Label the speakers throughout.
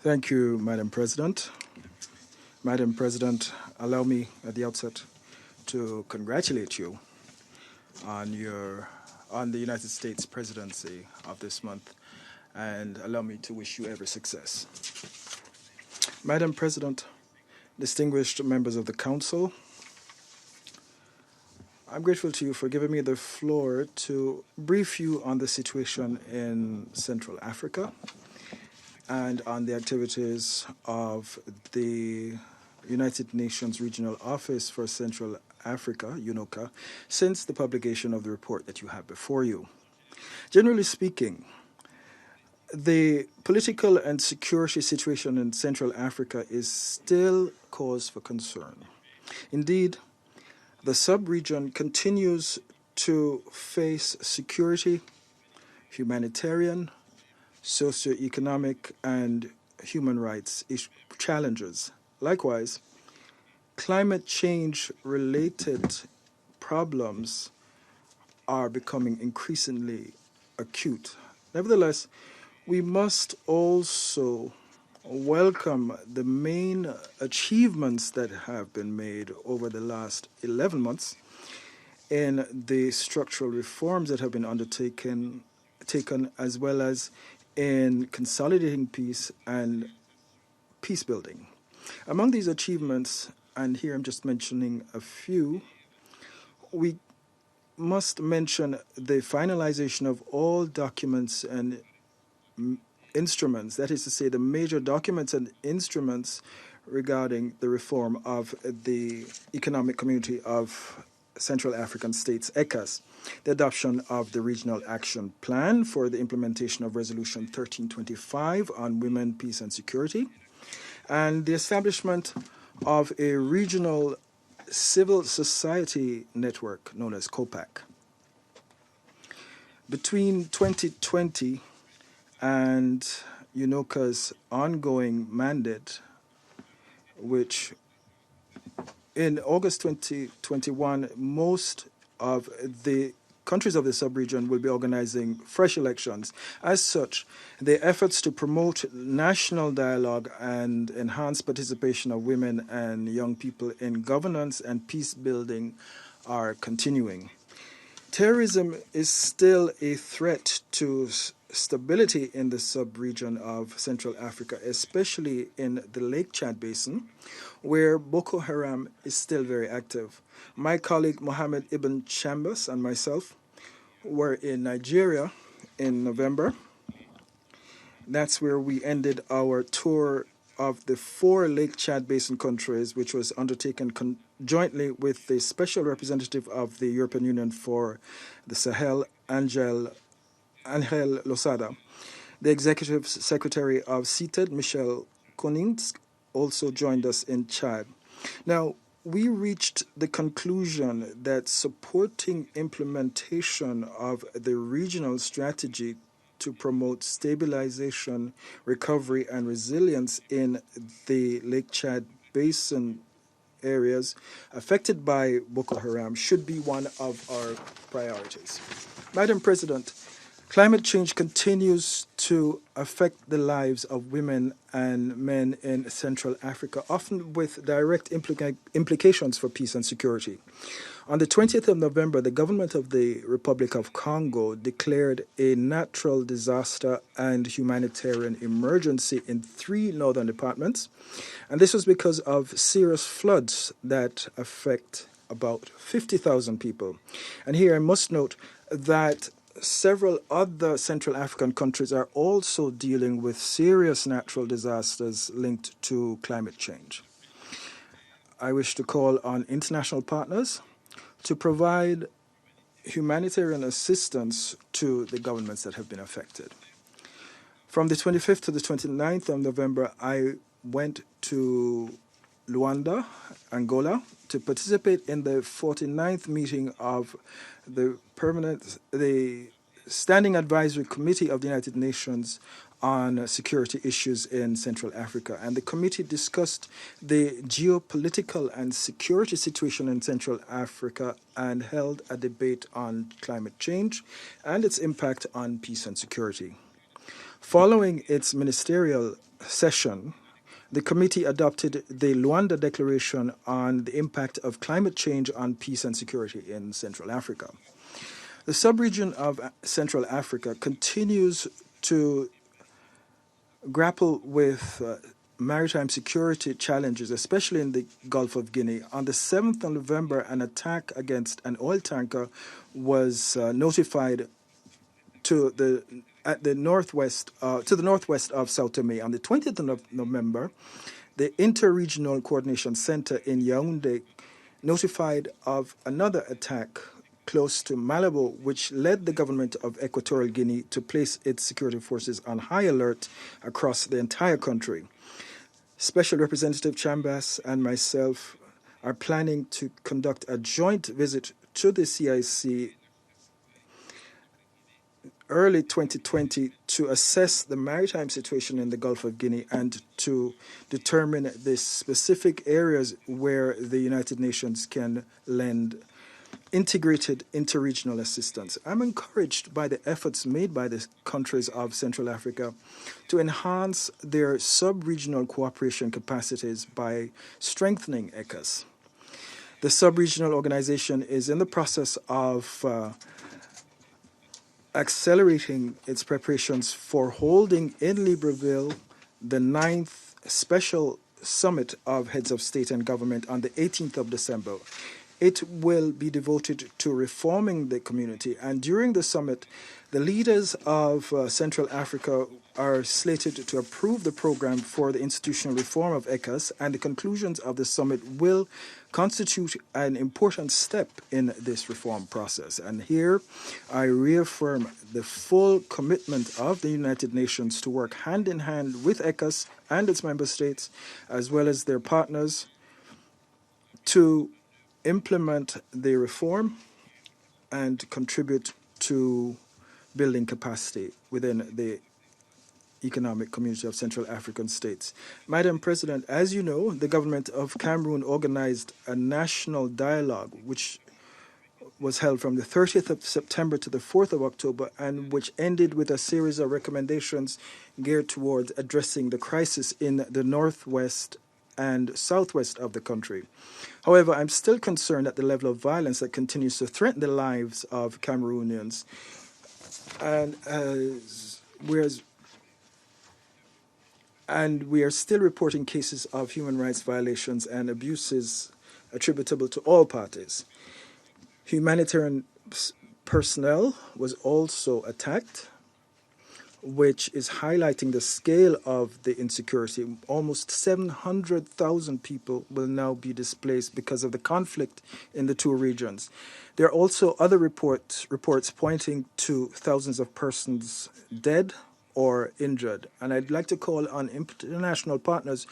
Speaker 1: Thank you, Madam President. Madam President, allow me at the outset to congratulate you on the United States presidency of this month, and allow me to wish you every success. Madam President, distinguished members of the Council, I'm grateful to you for giving me the floor to brief you on the situation in Central Africa and on the activities of the United Nations Regional Office for Central Africa, UNOCA, since the publication of the report that you have before you. Generally speaking, the political and security situation in Central Africa is still cause for concern. Indeed, the sub-region continues to face security, humanitarian, socioeconomic, and human rights challenges. Likewise, climate change-related problems are becoming increasingly acute. Nevertheless, we must also welcome the main achievements that have been made over the last 11 months in the structural reforms that have been undertaken, as well as in consolidating peace and peace building. Among these achievements, and here I'm just mentioning a few, we must mention the finalization of all documents and instruments, that is to say, the major documents and instruments regarding the reform of the Economic Community of Central African States, ECAS, the adoption of the Regional Action Plan for the implementation of Resolution 1325 on women, peace, and security, and the establishment of a regional civil society network known as COPAC. Between 2020 and UNOCA's ongoing mandate, which in August 2021, most of the countries of the sub-region will be organizing fresh elections. As such, the efforts to promote national dialogue and enhance participation of women and young people in governance and peace building are continuing. Terrorism is still a threat to stability in the sub-region of Central Africa, especially in the Lake Chad Basin, where Boko Haram is still very active. My colleague Mohammed Ibn Chambas and myself were in Nigeria in November. That's where we ended our tour of the 4 Lake Chad Basin countries, which was undertaken jointly with the Special Representative of the European Union for the Sahel, Angel Losada. The Executive Secretary of CETED, Michel Konings, also joined us in Chad. Now, we reached the conclusion that supporting implementation of the regional strategy to promote stabilization, recovery, and resilience in the Lake Chad Basin areas affected by Boko Haram should be one of our priorities. Madam President, climate change continues to affect the lives of women and men in Central Africa, often with direct implications for peace and security. On the 20th of November, the government of the Republic of Congo declared a natural disaster and humanitarian emergency in 3 northern departments, and this was because of serious floods that affect about 50,000 people. And here I must note that several other Central African countries are also dealing with serious natural disasters linked to climate change. I wish to call on international partners to provide humanitarian assistance to the governments that have been affected. From the 25th to the 29th of November, I went to Luanda, Angola, to participate in the 49th meeting of the Standing Advisory Committee of the United Nations on security issues in Central Africa. And the committee discussed the geopolitical and security situation in Central Africa and held a debate on climate change and its impact on peace and security. Following its ministerial session, the committee adopted the Luanda Declaration on the impact of climate change on peace and security in Central Africa. The subregion of Central Africa continues to grapple with maritime security challenges, especially in the Gulf of Guinea. On the 7th of November, an attack against an oil tanker was notified to the northwest of Sao Tome. On the 20th of November, the Interregional Coordination Center in Yaoundé notified of another attack close to Malabo, which led the government of Equatorial Guinea to place its security forces on high alert across the entire country. Special Representative Chambas and myself are planning to conduct a joint visit to the CIC early 2020 to assess the maritime situation in the Gulf of Guinea and to determine the specific areas where the United Nations can lend integrated interregional assistance. I'm encouraged by the efforts made by the countries of Central Africa to enhance their sub-regional cooperation capacities by strengthening ECAS. The sub-regional organization is in the process of accelerating its preparations for holding in Libreville the 9th Special Summit of Heads of State and Government on the 18th of December. It will be devoted to reforming the community, and during the summit, the leaders of Central Africa are slated to approve the program for the institutional reform of ECAS, and the conclusions of the summit will constitute an important step in this reform process. And here I reaffirm the full commitment of the United Nations to work hand in hand with ECAS and its member states, as well as their partners, to implement the reform and contribute to building capacity within the economic community of Central African states. Madam President, as you know, the government of Cameroon organized a national dialogue which was held from the 30th of September to the 4th of October, and which ended with a series of recommendations geared towards addressing the crisis in the northwest and southwest of the country. However, I'm still concerned at the level of violence that continues to threaten the lives of Cameroonians, and we are still reporting cases of human rights violations and abuses attributable to all parties. Humanitarian personnel was also attacked, which is highlighting the scale of the insecurity. Almost 700,000 people will now be displaced because of the conflict in the two regions. There are also other reports pointing to thousands of persons dead or injured. And I'd like to call on international partners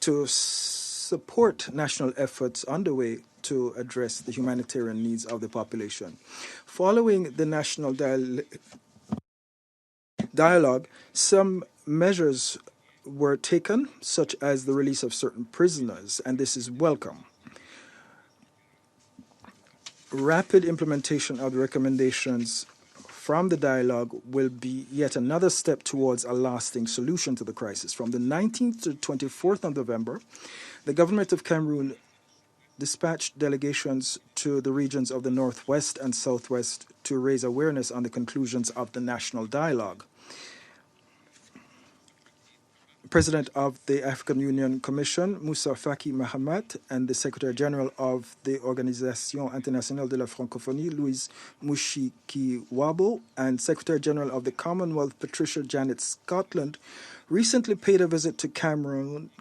Speaker 1: to support national efforts underway to address the humanitarian needs of the population. Following the national dialogue, some measures were taken, such as the release of certain prisoners, and this is welcome. Rapid implementation of the recommendations from the dialogue will be yet another step towards a lasting solution to the crisis. From the 19th to 24th of November, the government of Cameroon dispatched delegations to the regions of the northwest and southwest to raise awareness on the conclusions of the national dialogue. President of the African Union Commission, Moussa Faki Mahamat, and the Secretary General of the Organisation Internationale de la Francophonie, Louise Mushikiwabo, and Secretary General of the Commonwealth, Patricia Janet Scotland, recently paid a visit to Cameroon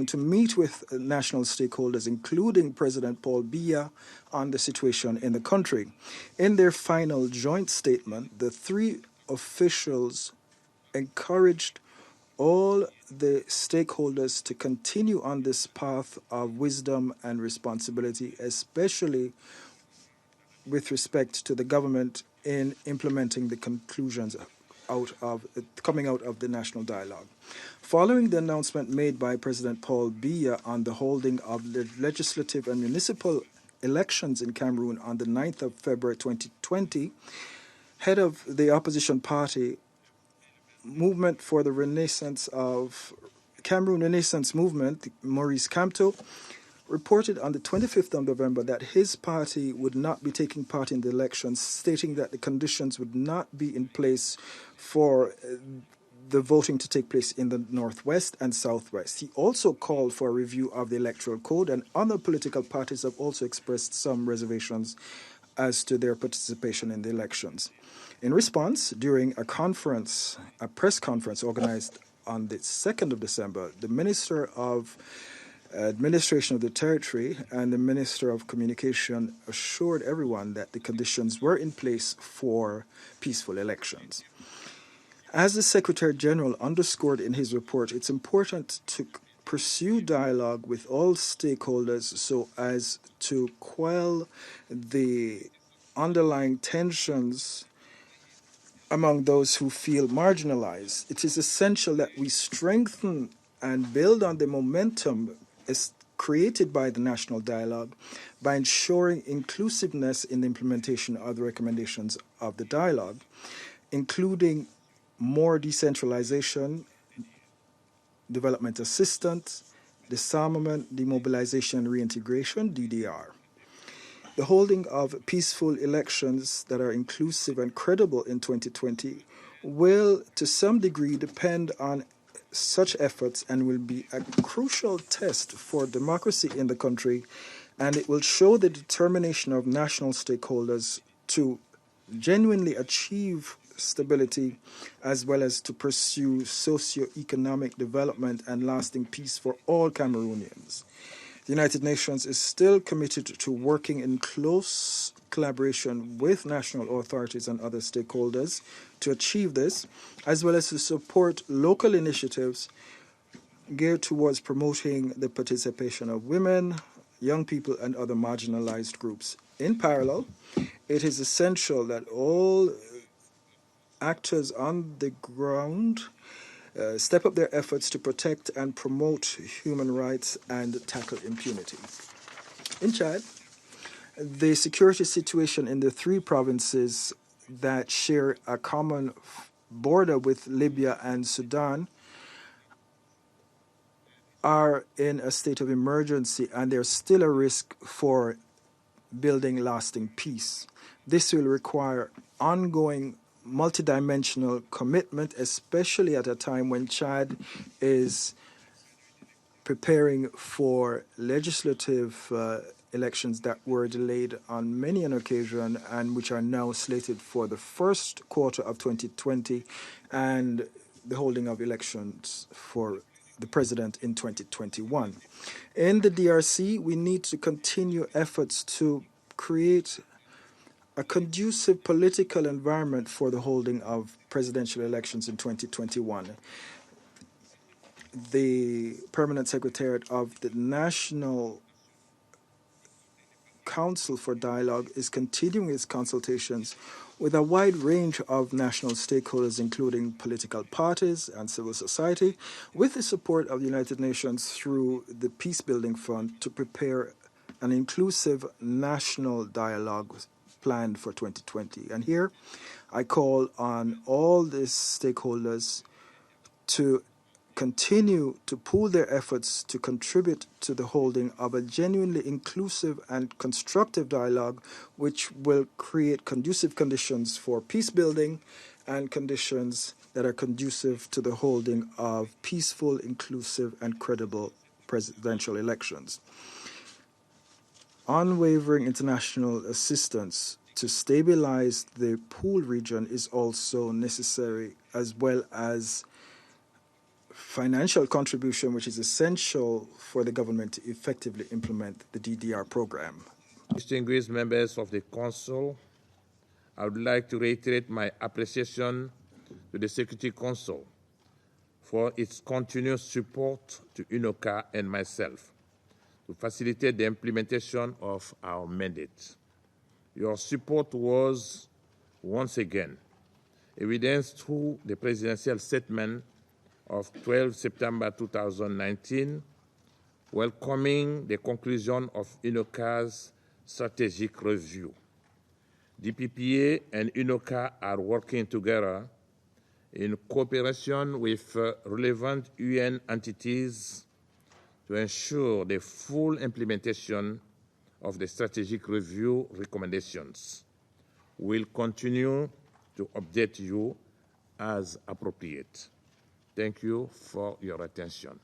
Speaker 1: to meet with national stakeholders, including President Paul Biya, on the situation in the country. In their final joint statement, the three officials encouraged all the stakeholders to continue on this path of wisdom and responsibility, especially with respect to the government in implementing the conclusions coming out of the national dialogue. Following the announcement made by President Paul Biya on the holding of the legislative and municipal elections in Cameroon on the 9th of February 2020, head of the opposition party Movement for the Renaissance of Cameroon Renaissance Movement, Maurice Kamto, reported on the 25th of November that his party would not be taking part in the elections, stating that the conditions would not be in place for the voting to take place in the Northwest and Southwest. He also called for a review of the Electoral Code, and other political parties have also expressed some reservations as to their participation in the elections. In response, during a press conference organized on the 2nd of December, the Minister of Administration of the Territory and the Minister of Communication assured everyone that the conditions were in place for peaceful elections. As the Secretary General underscored in his report, it's important to pursue dialogue with all stakeholders so as to quell the underlying tensions among those who feel marginalized. It is essential that we strengthen and build on the momentum created by the national dialogue by ensuring inclusiveness in the implementation of the recommendations of the dialogue, including more decentralization, development assistance, disarmament, demobilization, and reintegration, DDR. The holding of peaceful elections that are inclusive and credible in 2020 will, to some degree, depend on such efforts and will be a crucial test for democracy in the country, and it will show the determination of national stakeholders to genuinely achieve stability as well as to pursue socio-economic development and lasting peace for all Cameroonians. The United Nations is still committed to working in close collaboration with national authorities and other stakeholders to achieve this, as well as to support local initiatives geared towards promoting the participation of women, young people, and other marginalized groups. In parallel, it is essential that all actors on the ground step up their efforts to protect and promote human rights and tackle impunity. In Chad, the security situation in the three provinces that share a common border with Libya and Sudan are in a state of emergency, and there's still a risk for building lasting peace. This will require ongoing multidimensional commitment, especially at a time when Chad is preparing for legislative elections that were delayed on many an occasion and which are now slated for the first quarter of 2020, and the holding of elections for the president in 2021. In the DRC, we need to continue efforts to create a conducive political environment for the holding of presidential elections in 2021. The Permanent Secretariat of the National Council for Dialogue is continuing its consultations with a wide range of national stakeholders, including political parties and civil society, with the support of the United Nations through the Peace Building Fund to prepare an inclusive national dialogue planned for 2020. And here I call on all the stakeholders to continue to pool their efforts to contribute to the holding of a genuinely inclusive and constructive dialogue which will create conducive conditions for peace building and conditions that are conducive to the holding of peaceful, inclusive, and credible presidential elections. Unwavering international assistance to stabilize the Pool region is also necessary, as well as financial contribution, which is essential for the government to effectively implement the DDR program.
Speaker 2: Distinguished members of the Council, I would like to reiterate my appreciation to the Security Council for its continuous support to UNOCA and myself to facilitate the implementation of our mandate. Your support was, once again, evidenced through the presidential statement of 12 September 2019, welcoming the conclusion of UNOCA's strategic review. DPPA and UNOCA are working together in cooperation with relevant UN entities to ensure the full implementation of the strategic review recommendations. We'll continue to update you as appropriate. Thank you for your attention.